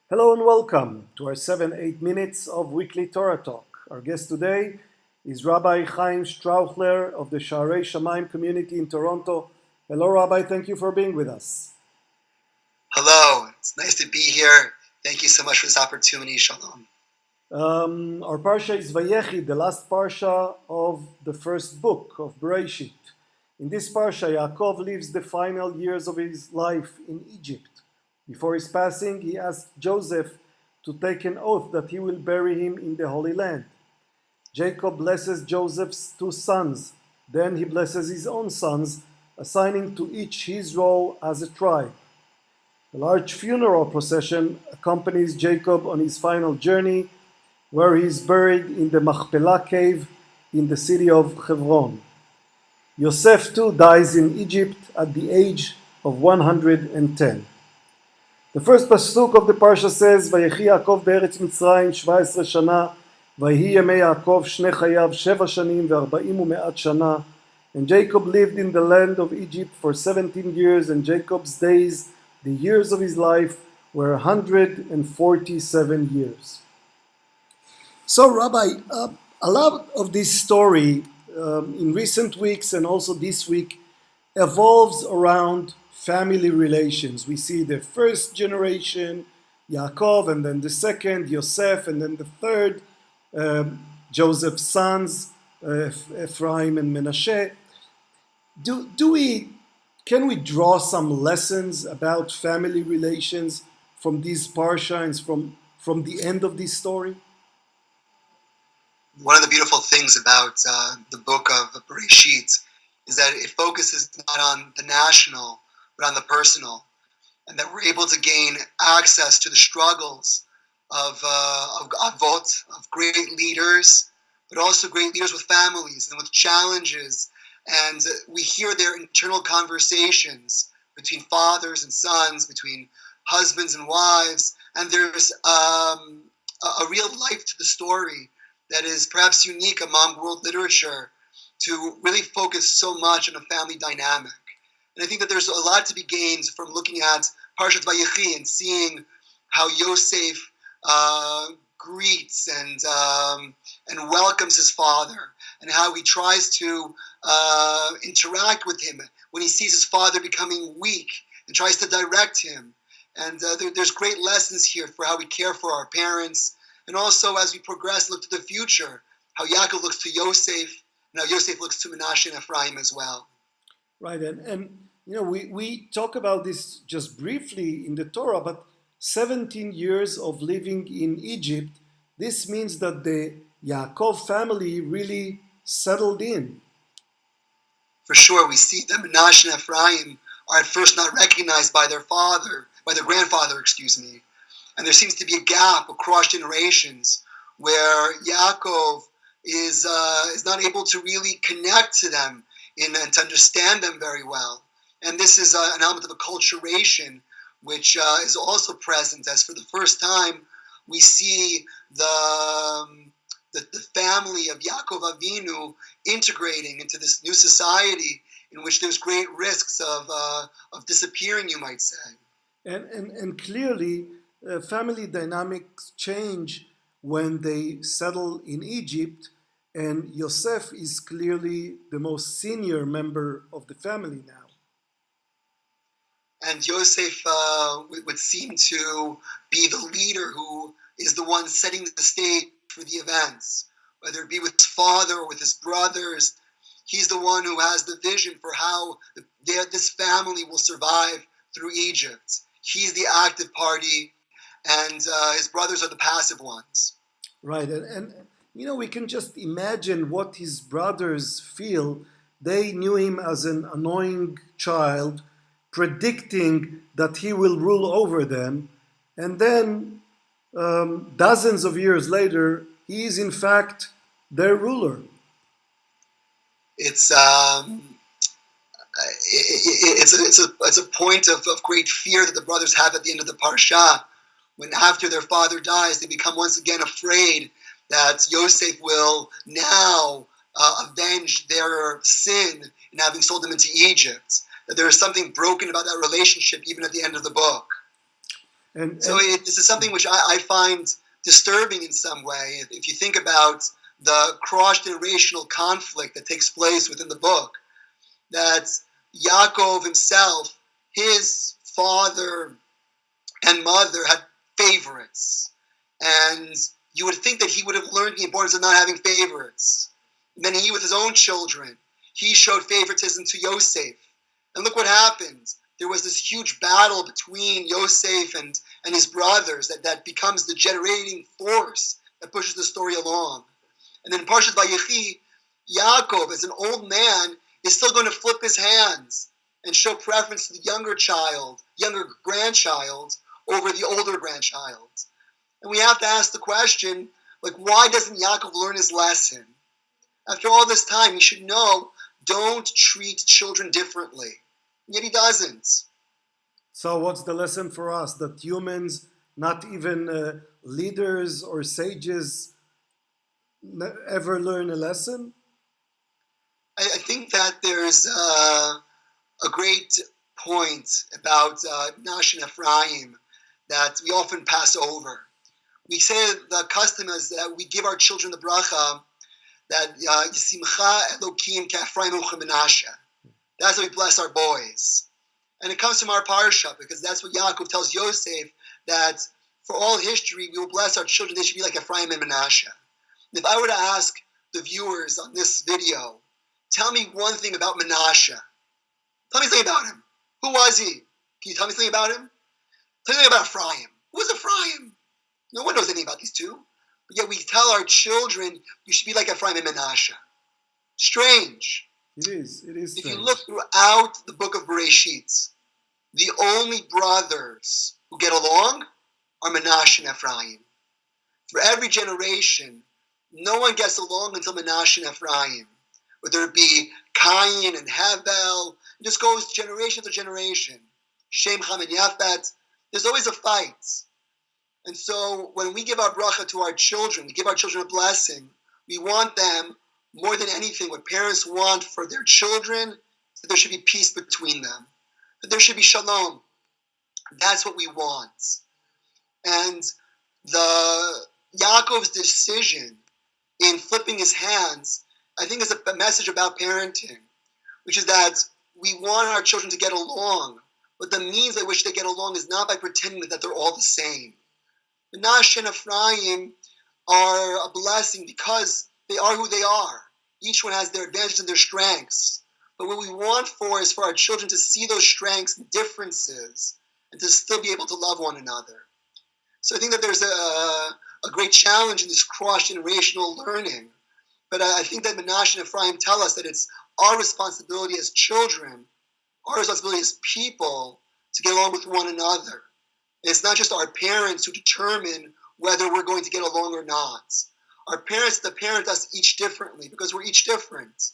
Hello and welcome to our 7-8 minutes of weekly Torah talk. Our guest today is Rabbi Chaim Strauchler of the Sharei Shamayim community in Toronto. Hello, Rabbi. Thank you for being with us. Hello. It's nice to be here. Thank you so much for this opportunity. Shalom. Our parsha is Vayechi, the last parsha of the first book of Bereshit. In this parsha, Yaakov lives the final years of his life in Egypt. Before his passing, he asked Joseph to take an oath that he will bury him in the Holy Land. Jacob blesses Joseph's two sons. Then he blesses his own sons, assigning to each his role as a tribe. A large funeral procession accompanies Jacob on his final journey, where he is buried in the Machpelah cave in the city of Hebron. Yosef too dies in Egypt at the age of 110. The first pasuk of the parsha says, "Vayechi Yaakov be'eretz Mitzrayim 17 shana, vayehi yemei Yaakov shnei chayav 7 shanim ve'arba'im u'me'at shana." And Jacob lived in the land of Egypt for 17 years, and Jacob's days, the years of his life, were 147 years. So, Rabbi, a lot of this story in recent weeks and also this week evolves around family relations. We see the first generation, Yaakov, and then the second, Yosef, and then the third, Joseph's sons, Ephraim and Menashe. Can we draw some lessons about family relations from these parsha and from the end of this story? One of the beautiful things about the book of Bereshit is that it focuses not on the national, but on the personal, and that we're able to gain access to the struggles of avot, of great leaders, but also great leaders with families and with challenges. And we hear their internal conversations between fathers and sons, between husbands and wives, and there's a real life to the story that is perhaps unique among world literature to really focus so much on a family dynamic. And I think that there's a lot to be gained from looking at Parashat Vayechi and seeing how Yosef greets and welcomes his father, and how he tries to interact with him when he sees his father becoming weak and tries to direct him. And there's great lessons here for how we care for our parents, and also as we progress, look to the future, how Yaakov looks to Yosef, and how Yosef looks to Menashe and Ephraim as well. Right, and we talk about this just briefly in the Torah, but 17 years of living in Egypt, this means that the Yaakov family really settled in. For sure, we see that Menashe and Ephraim are at first not recognized by their grandfather, and there seems to be a gap across generations where Yaakov is not able to really connect to them and to understand them very well. And this is an element of acculturation, which is also present, as for the first time we see the family of Yaakov Avinu integrating into this new society in which there's great risks of disappearing, you might say. And clearly, family dynamics change when they settle in Egypt, and Yosef is clearly the most senior member of the family now. And Yosef would seem to be the leader who is the one setting the stage for the events, whether it be with his father or with his brothers. He's the one who has the vision for how this family will survive through Egypt. He's the active party, and his brothers are the passive ones. Right, and we can just imagine what his brothers feel. They knew him as an annoying child, predicting that he will rule over them, and then dozens of years later, he is in fact their ruler. It's a point of great fear that the brothers have at the end of the parsha, when after their father dies, they become once again afraid that Yosef will now avenge their sin in having sold them into Egypt. That there is something broken about that relationship even at the end of the book. This is something which I find disturbing in some way. If you think about the cross-generational conflict that takes place within the book, that Yaakov himself, his father and mother had favorites. And you would think that he would have learned the importance of not having favorites. And then he, with his own children, he showed favoritism to Yosef. And look what happened. There was this huge battle between Yosef and his brothers that becomes the generating force that pushes the story along. And then in Parashat Vayechi, Yaakov, as an old man, is still going to flip his hands and show preference to the younger grandchild, over the older grandchild. And we have to ask the question, why doesn't Yaakov learn his lesson? After all this time, he should know, don't treat children differently. And yet he doesn't. So what's the lesson for us? That humans, not even leaders or sages, ever learn a lesson? I think that there's a great point about Nash and Ephraim that we often pass over. We say the custom is that we give our children the bracha that Yisimcha Elokim K'Ephraim U'Menashe. That's how we bless our boys. And it comes from our parsha, because that's what Yaakov tells Yosef, that for all history we will bless our children, they should be like Ephraim and Menashe. And if I were to ask the viewers on this video, tell me one thing about Menashe. Tell me something about him. Who was he? Can you tell me something about him? Tell me something about Ephraim. Who was Ephraim? No one knows anything about these two. But yet we tell our children, you should be like Ephraim and Menashe. Strange. It is strange. If you look throughout the book of Bereshit, the only brothers who get along are Menashe and Ephraim. For every generation, no one gets along until Menashe and Ephraim. Whether it be Cain and Hevel, it just goes generation to generation. Shem, Ham, and Yafet, there's always a fight. And so when we give our bracha to our children, we give our children a blessing, we want them, more than anything, what parents want for their children, that there should be peace between them, that there should be shalom. That's what we want. And the Yaakov's decision in flipping his hands, I think, is a message about parenting, which is that we want our children to get along, but the means by which they get along is not by pretending that they're all the same. Menashe and Ephraim are a blessing because they are who they are. Each one has their advantages and their strengths. But what we want is for our children to see those strengths and differences and to still be able to love one another. So I think that there's a great challenge in this cross-generational learning. But I think that Menashe and Ephraim tell us that it's our responsibility as children, our responsibility as people, to get along with one another. And it's not just our parents who determine whether we're going to get along or not. Our parents parent us each differently because we're each different.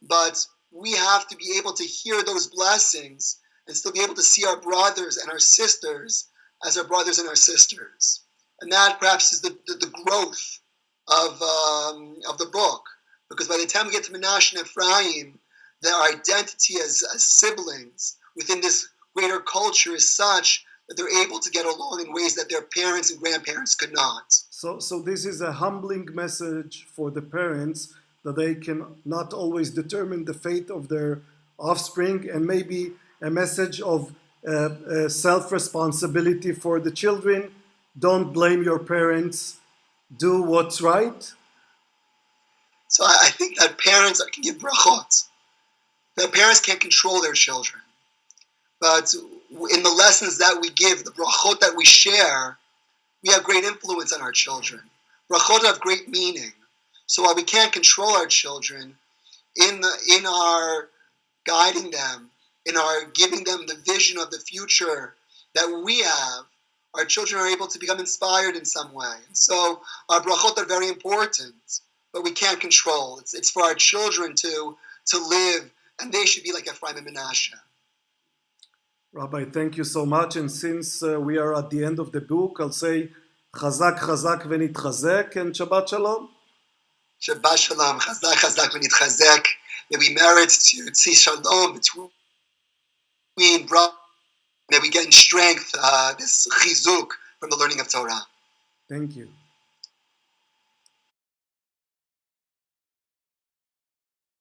But we have to be able to hear those blessings and still be able to see our brothers and our sisters as our brothers and our sisters. And that perhaps is the growth of the book. Because by the time we get to Menashe and Ephraim, their identity as siblings within this greater culture is such that they're able to get along in ways that their parents and grandparents could not. So this is a humbling message for the parents, that they can not always determine the fate of their offspring, and maybe a message of self-responsibility for the children. Don't blame your parents. Do what's right. So I think that parents can give brachot. That parents can't control their children. But in the lessons that we give, the brachot that we share, we have great influence on our children. Brachot have great meaning. So while we can't control our children, in our guiding them, in our giving them the vision of the future that we have, our children are able to become inspired in some way. And so our brachot are very important, but we can't control. It's for our children to live, and they should be like Ephraim and Menashe. Rabbi, thank you so much. And since we are at the end of the book, I'll say Chazak, Chazak, V'nitchazek, and Shabbat Shalom. Shabbat Shalom, Chazak, Chazak, V'nitchazek. May we merit to see shalom between brothers May we get in strength, this chizuk from the learning of Torah. Thank you.